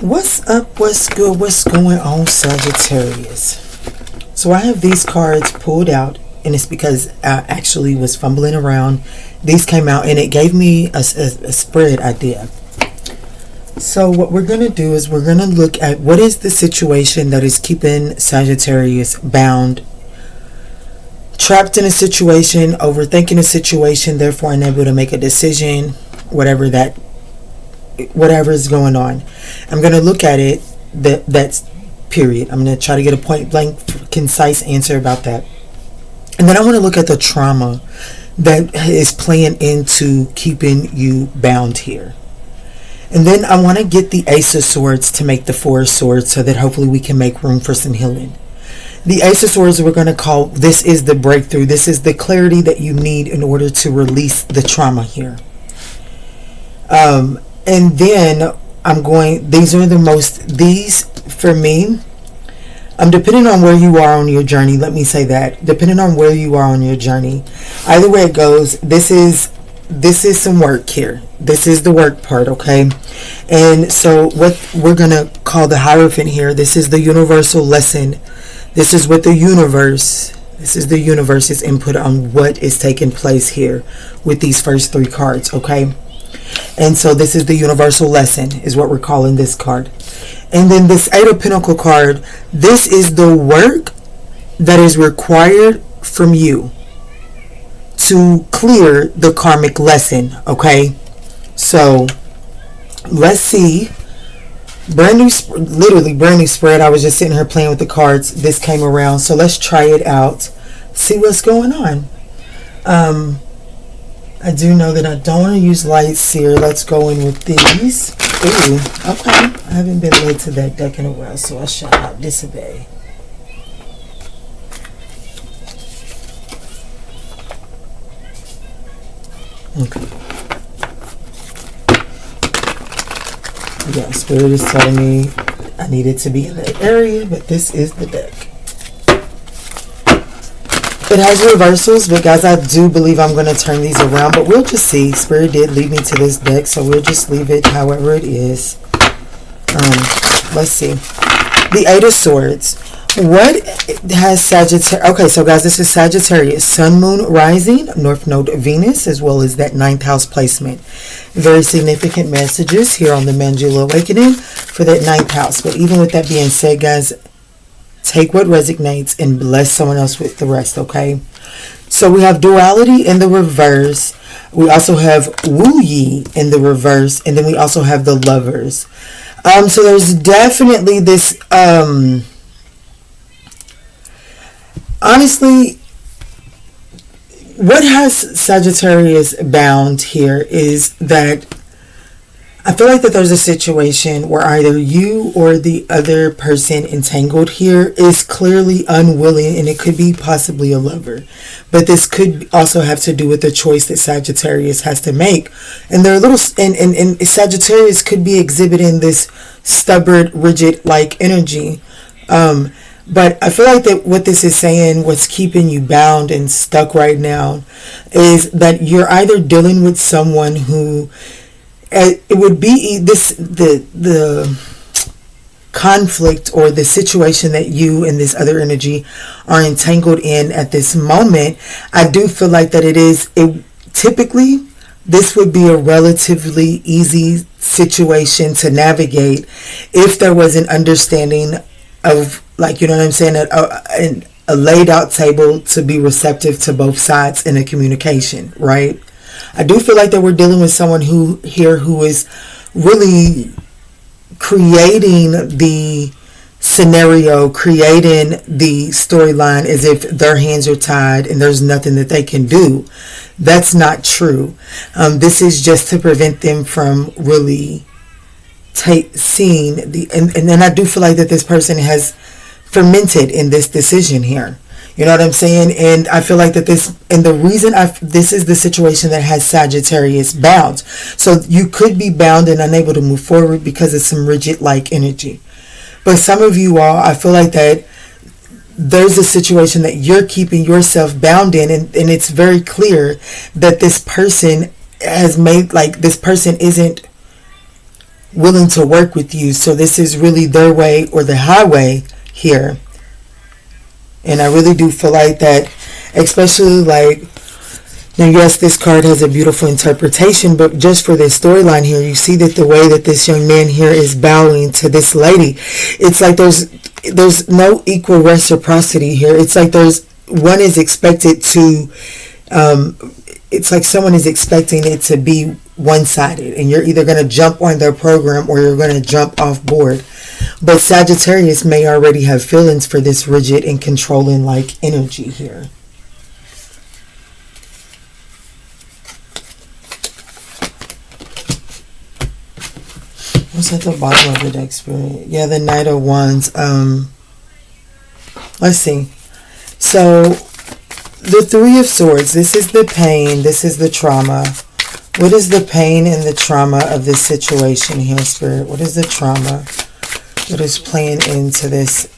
What's up? What's good? What's going on, Sagittarius? So I have these cards pulled out, and it's because I actually was fumbling around. These came out, and it gave me a spread idea. So what we're going to do is we're going to look at what is the situation that is keeping Sagittarius bound, trapped in a situation, overthinking a situation, therefore unable to make a decision, whatever is going on. I'm going to look at it, that's period. I'm going to try to get a point blank, concise answer about that. And then I want to look at the trauma that is playing into keeping you bound here. And then I want to get the Ace of Swords to make the Four of Swords so that hopefully we can make room for some healing. The Ace of Swords we're going to call, this is the breakthrough. This is the clarity that you need in order to release the trauma here. And then these for me, depending on where you are on your journey, let me say that, depending on where you are on your journey, either way it goes, this is some work here. This is the work part, okay? And so what we're going to call the Hierophant here, this is the universal lesson. This is the universe's input on what is taking place here with these first three cards, okay? And so this is the universal lesson is what we're calling this card. And then this Eight of Pentacles card, this is the work that is required from you to clear the karmic lesson, okay? So let's see. Literally brand new spread. I was just sitting here playing with the cards. This came around, so let's try it out, see what's going on. I do know that I don't want to use lights here. Let's go in with these. Ooh, okay. I haven't been led to that deck in a while, so I shall not disobey. Okay. Yeah, Spirit is telling me I needed to be in that area, but this is the deck. It has reversals, but guys, I do believe I'm going to turn these around, but we'll just see. Spirit did lead me to this deck, so we'll just leave it however it is. Let's see. The Eight of Swords. What has Sagittarius? Okay, so guys, this is Sagittarius, Sun, Moon, Rising, North Node, Venus, as well as that 9th house placement. Very significant messages here on the ManjulaAwakening for that 9th house. But even with that being said, guys, take what resonates and bless someone else with the rest, okay? So we have duality in the reverse. We also have Wu Yi in the reverse. And then we also have the Lovers. So there's definitely this... honestly, what has Sagittarius bound here is that I feel like that there's a situation where either you or the other person entangled here is clearly unwilling, and it could be possibly a lover. But this could also have to do with the choice that Sagittarius has to make. And they're a little, and Sagittarius could be exhibiting this stubborn, rigid-like energy. But I feel like that what this is saying, what's keeping you bound and stuck right now, is that you're either dealing with someone who, it would be the conflict or the situation that you and this other energy are entangled in at this moment. I do feel like that typically this would be a relatively easy situation to navigate if there was an understanding of, like, you know what I'm saying, a laid out table to be receptive to both sides in a communication, right? I do feel like that we're dealing with someone who is really creating the scenario, creating the storyline as if their hands are tied and there's nothing that they can do. That's not true. This is just to prevent them from really seeing and then I do feel like that this person has fermented in this decision here. You know what I'm saying? And I feel like that this is the situation that has Sagittarius bound. So you could be bound and unable to move forward because of some rigid-like energy. But some of you all, I feel like that there's a situation that you're keeping yourself bound in, and it's very clear that this person has made, like, this person isn't willing to work with you. So this is really their way or the highway here. And I really do feel like that, especially like, now yes, this card has a beautiful interpretation, but just for this storyline here, you see that the way that this young man here is bowing to this lady, it's like there's no equal reciprocity here. It's like one is expected to, it's like someone is expecting it to be one-sided, and you're either going to jump on their program or you're going to jump off board. But Sagittarius may already have feelings for this rigid and controlling like energy here. What's at the bottom of the deck, Spirit? Yeah, the Knight of Wands. Let's see. So, the Three of Swords. This is the pain. This is the trauma. What is the pain and the trauma of this situation here, Spirit? What is the trauma that is playing into this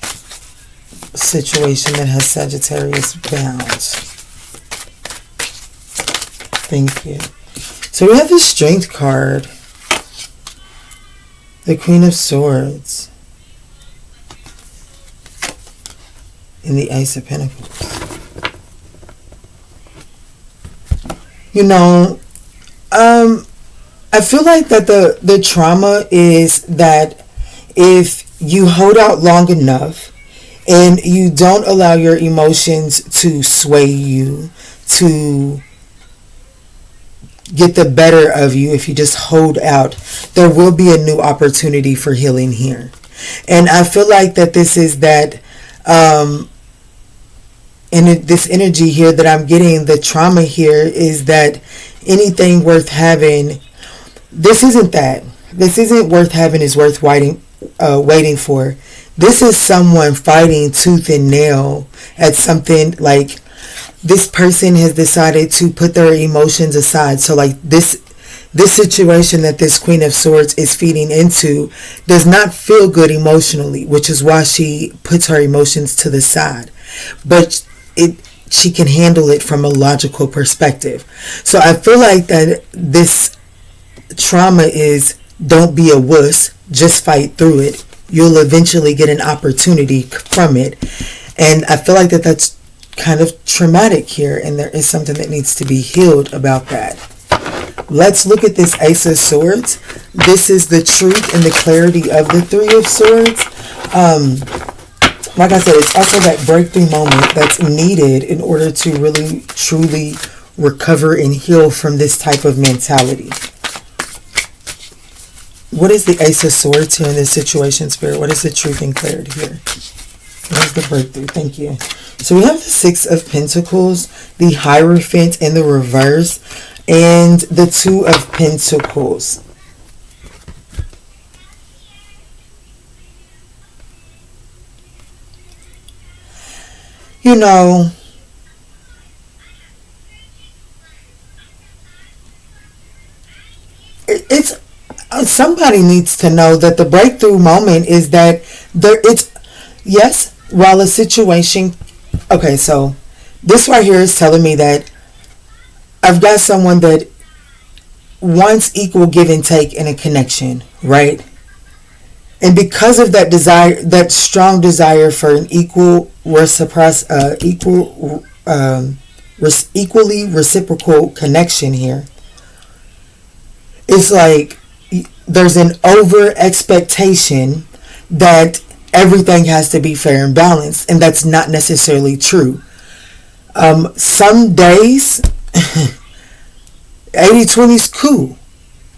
situation that has Sagittarius bound? Thank you. So we have the Strength card. The Queen of Swords. And the Ace of Pentacles. You know, I feel like that the trauma is that if you hold out long enough and you don't allow your emotions to sway you, to get the better of you, if you just hold out, there will be a new opportunity for healing here. And I feel like that this is that, this energy here that I'm getting, the trauma here is that anything worth having, this isn't that. This isn't worth having is worth waiting for. This is someone fighting tooth and nail at something. Like, this person has decided to put their emotions aside. So like this situation that this Queen of Swords is feeding into does not feel good emotionally, which is why she puts her emotions to the side. But she can handle it from a logical perspective. So I feel like that this trauma is, don't be a wuss, just fight through it. You'll eventually get an opportunity from it. And I feel like that's kind of traumatic here, and there is something that needs to be healed about that. Let's look at this Ace of Swords. This is the truth and the clarity of the Three of Swords. Like I said, it's also that breakthrough moment that's needed in order to really, truly recover and heal from this type of mentality. What is the Ace of Swords here in this situation, Spirit? What is the truth and clarity here? What is the breakthrough? Thank you. So we have the Six of Pentacles, the Hierophant in the reverse, and the Two of Pentacles. You know, it's somebody needs to know that the breakthrough moment is that yes, while a situation, okay, so this right here is telling me that I've got someone that wants equal give and take in a connection, right? And because of that desire, that strong desire for an equally reciprocal connection here, it's like there's an over expectation that everything has to be fair and balanced, and that's not necessarily true. Some days 80-20 is cool.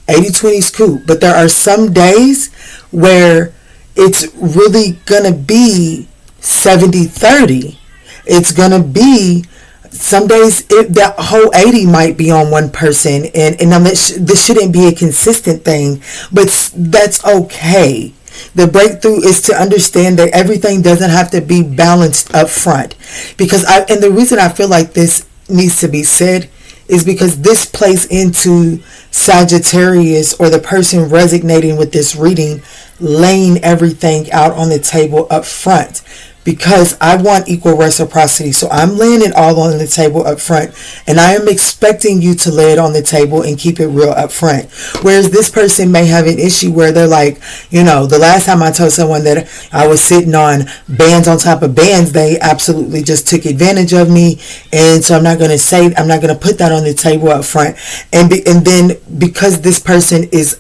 80-20 is cool, but there are some days where it's really gonna be 70-30. It's gonna be some days that whole 80 might be on one person, and this shouldn't be a consistent thing, but that's okay. The breakthrough is to understand that everything doesn't have to be balanced up front. And the reason I feel like this needs to be said is because this plays into Sagittarius, or the person resonating with this reading, laying everything out on the table up front. because I want equal reciprocity. So I'm laying it all on the table up front, and I am expecting you to lay it on the table and keep it real up front. Whereas this person may have an issue where they're like, the last time I told someone that I was sitting on bands on top of bands, they absolutely just took advantage of me. And so I'm not going to put that on the table up front. And then because this person is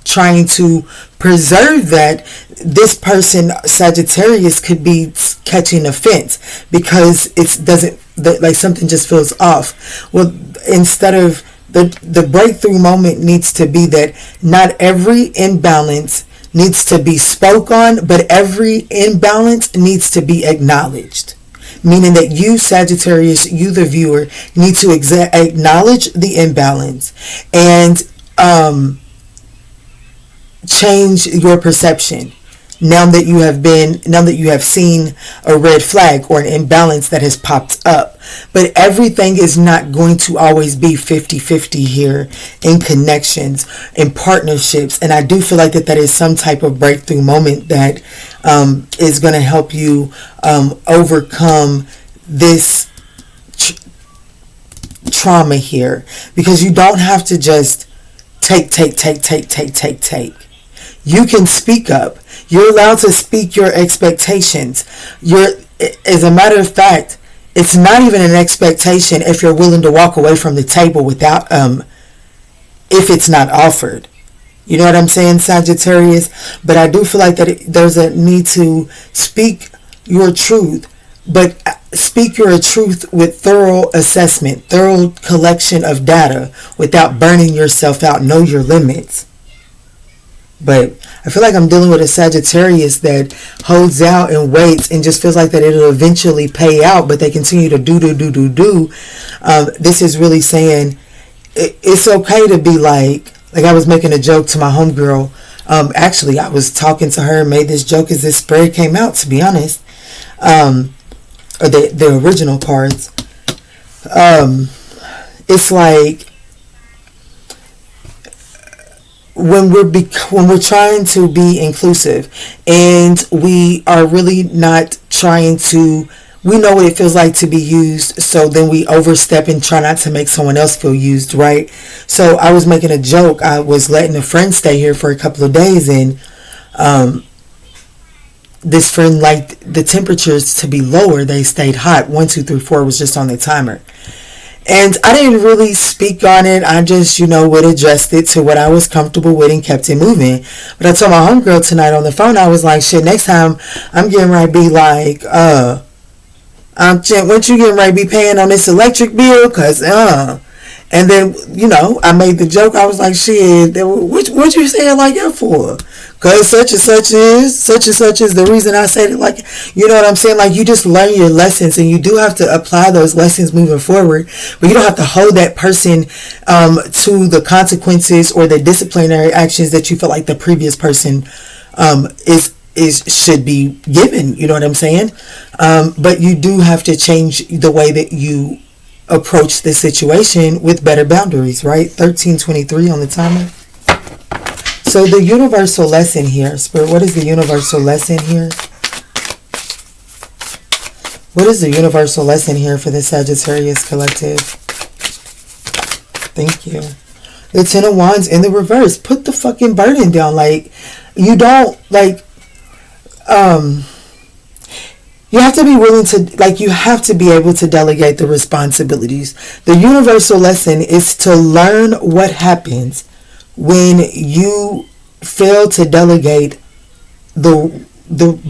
trying to preserve that, this person, Sagittarius, could be catching offense because it doesn't, like something just feels off. Well, instead of the breakthrough moment needs to be that not every imbalance needs to be spoke on, but every imbalance needs to be acknowledged. Meaning that you, Sagittarius, you the viewer, need to acknowledge the imbalance and change your perception now that you have seen a red flag or an imbalance that has popped up. But everything is not going to always be 50-50 here in connections, in partnerships. And I do feel like that is some type of breakthrough moment that is going to help you overcome this trauma here, because you don't have to just take. You can speak up. You're allowed to speak your expectations. As a matter of fact, it's not even an expectation if you're willing to walk away from the table without, if it's not offered. You know what I'm saying, Sagittarius? But I do feel like that there's a need to speak your truth, but speak your truth with thorough assessment, thorough collection of data without burning yourself out. Know your limits. But I feel like I'm dealing with a Sagittarius that holds out and waits and just feels like that it'll eventually pay out, but they continue to do. This is really saying it's okay to be like I was making a joke to my homegirl. Actually, I was talking to her and made this joke as this spread came out, to be honest. Or the original cards. It's like, when we're trying to be inclusive and we are really not trying to, we know what it feels like to be used, so then we overstep and try not to make someone else feel used, right? So I was making a joke. I was letting a friend stay here for a couple of days, and this friend liked the temperatures to be lower. They stayed hot. 1, 2, 3, 4 was just on the timer. And I didn't really speak on it. I just, would adjust it to what I was comfortable with and kept it moving. But I told my homegirl tonight on the phone, I was like, shit, next time I'm getting ready to be like, what you getting ready to be paying on this electric bill? Cause, and then, I made the joke. I was like, shit, what you saying like that for? Cause such and such is the reason I said it. Like, you know what I'm saying? Like, you just learn your lessons, and you do have to apply those lessons moving forward. But you don't have to hold that person to the consequences or the disciplinary actions that you feel like the previous person should be given. You know what I'm saying? But you do have to change the way that you approach this situation with better boundaries, right? 1323 on the timer. So the universal lesson here, Spirit, what is the universal lesson here? What is the universal lesson here for the Sagittarius collective? Thank you. The Ten of Wands in the reverse. Put the fucking burden down. Like, you don't, like, you have to be willing to, like, you have to be able to delegate the responsibilities. The universal lesson is to learn what happens when you fail to delegate the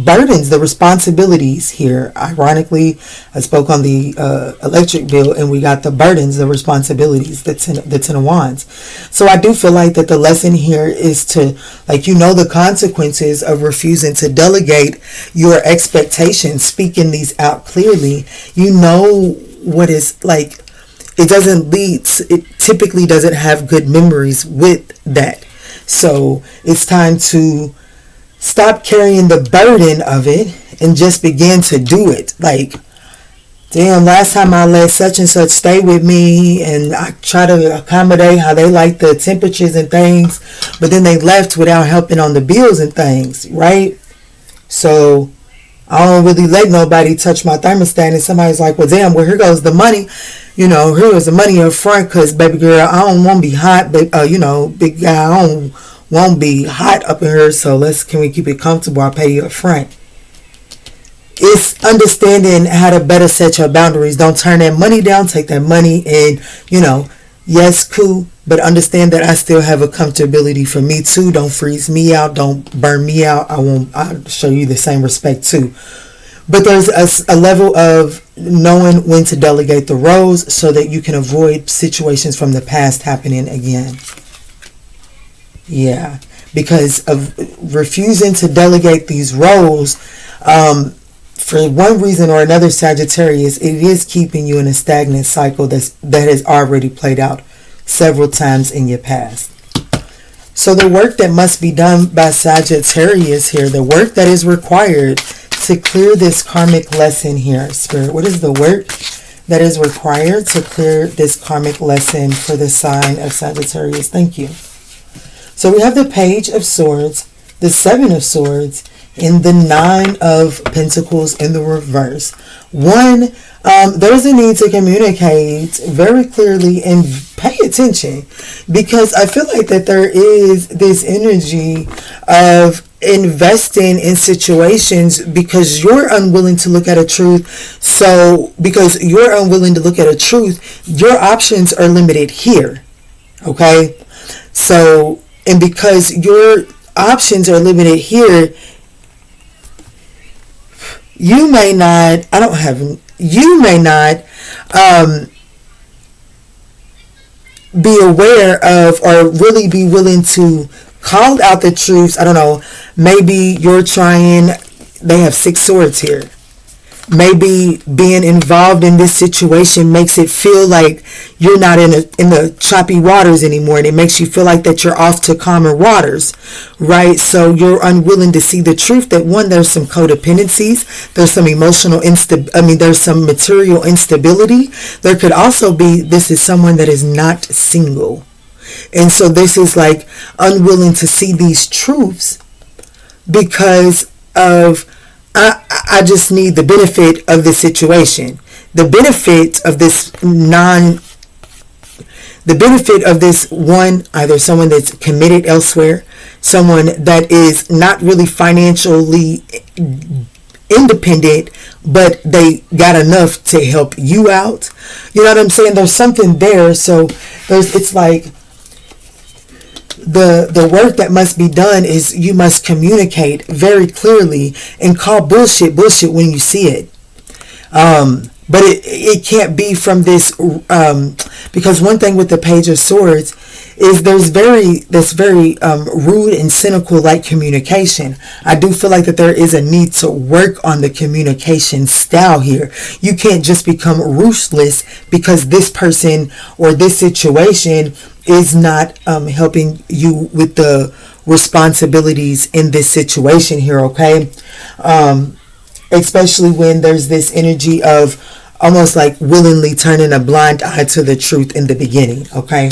burdens, the responsibilities here. Ironically, I spoke on the electric bill, and we got the burdens, the responsibilities, the Ten of Wands. So I do feel like that the lesson here is to, like, the consequences of refusing to delegate your expectations, speaking these out clearly. What is, like, it typically doesn't have good memories with that. So it's time to stop carrying the burden of it and just begin to do it. Like, damn, last time I let such and such stay with me, and I try to accommodate how they like the temperatures and things, but then they left without helping on the bills and things, right? So I don't really let nobody touch my thermostat, and somebody's like, well, damn, well, here goes the money. Here goes the money up front, because, baby girl, I don't want to be hot. Big guy, I don't want to be hot up in here, so can we keep it comfortable? I'll pay you up front. It's understanding how to better set your boundaries. Don't turn that money down. Take that money and, yes, cool, but understand that I still have a comfortability for me too. Don't freeze me out. Don't burn me out. I'll show you the same respect too. But there's a level of knowing when to delegate the roles so that you can avoid situations from the past happening again. Yeah, because of refusing to delegate these roles, for one reason or another, Sagittarius, it is keeping you in a stagnant cycle that has already played out several times in your past. So the work that must be done by Sagittarius here, the work that is required to clear this karmic lesson here, Spirit, what is the work that is required to clear this karmic lesson for the sign of Sagittarius? Thank you. So we have the Page of Swords, the Seven of Swords, and the Nine of Pentacles in the reverse. One, there's a need to communicate very clearly and pay attention, because I feel like that there is this energy of investing in situations because you're unwilling to look at a truth. So because you're unwilling to look at a truth, your options are limited here. Okay? So, and because your options are limited here, you may not be aware of or really be willing to call out the truths. I don't know, maybe they have 6 swords here. Maybe being involved in this situation makes it feel like you're not in the choppy waters anymore, and it makes you feel like that you're off to calmer waters, right? So you're unwilling to see the truth that, one, there's some codependencies, there's some there's some material instability. There could also be, this is someone that is not single, and so this is like unwilling to see these truths because of, I just need the benefit of the situation. The benefit of this one, either someone that's committed elsewhere, someone that is not really financially independent, but they got enough to help you out. You know what I'm saying? There's something there. So it's like, the work that must be done is you must communicate very clearly and call bullshit when you see it. But it can't be from this, because one thing with the Page of Swords is there's this very rude and cynical like communication. I do feel like that there is a need to work on the communication style here. You can't just become ruthless because this person or this situation is not helping you with the responsibilities in this situation here, okay? Especially when there's this energy of almost like willingly turning a blind eye to the truth in the beginning, okay?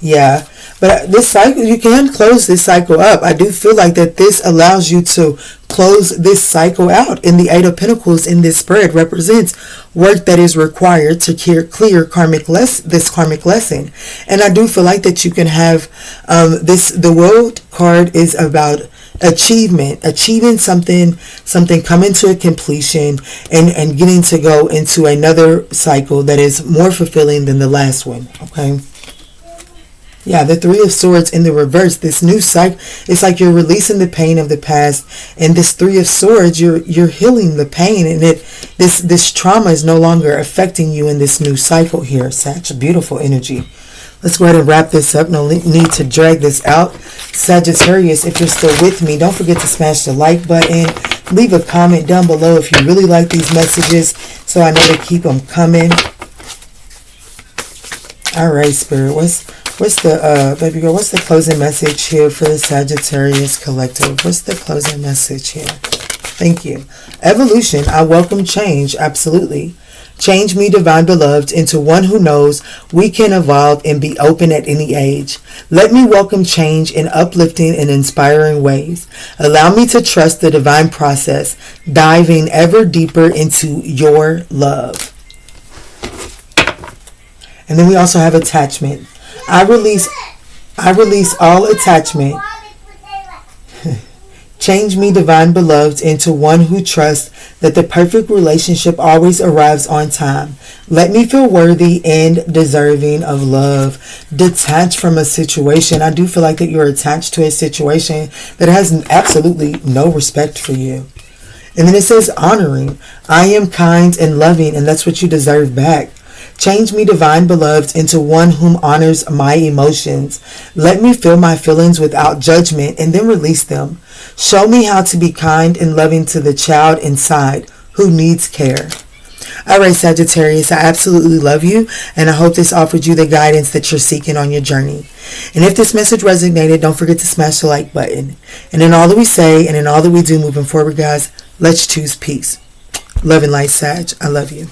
Yeah, but this cycle, you can close this cycle up. I do feel like that this allows you to close this cycle out. And the Eight of Pentacles in this spread represents work that is required to clear this karmic lesson. And I do feel like that you can have the World card is about achieving something coming to a completion and getting to go into another cycle that is more fulfilling than the last one, okay? Yeah, the Three of Swords in the reverse, this new cycle, it's like you're releasing the pain of the past, and this Three of Swords, you're healing the pain, and this trauma is no longer affecting you in this new cycle here. Such a beautiful energy. Let's go ahead and wrap this up. No need to drag this out. Sagittarius, if you're still with me, don't forget to smash the like button. Leave a comment down below if you really like these messages, so I know to keep them coming. All right, Spirit, what's the baby girl, what's the closing message here for the Sagittarius collective? What's the closing message here? Thank you. Evolution. I welcome change. Absolutely. Change me, divine beloved, into one who knows we can evolve and be open at any age. Let me welcome change in uplifting and inspiring ways. Allow me to trust the divine process, diving ever deeper into your love. And then we also have attachment. I release all attachment. Change me, divine beloved, into one who trusts that the perfect relationship always arrives on time. Let me feel worthy and deserving of love. Detach from a situation. I do feel like that you're attached to a situation that has absolutely no respect for you. And then it says honoring. I am kind and loving, and that's what you deserve back. Change me, divine beloved, into one whom honors my emotions. Let me feel my feelings without judgment and then release them. Show me how to be kind and loving to the child inside who needs care. All right, Sagittarius, I absolutely love you, and I hope this offered you the guidance that you're seeking on your journey. And if this message resonated, don't forget to smash the like button. And in all that we say and in all that we do moving forward, guys, let's choose peace. Love and light, Sag. I love you.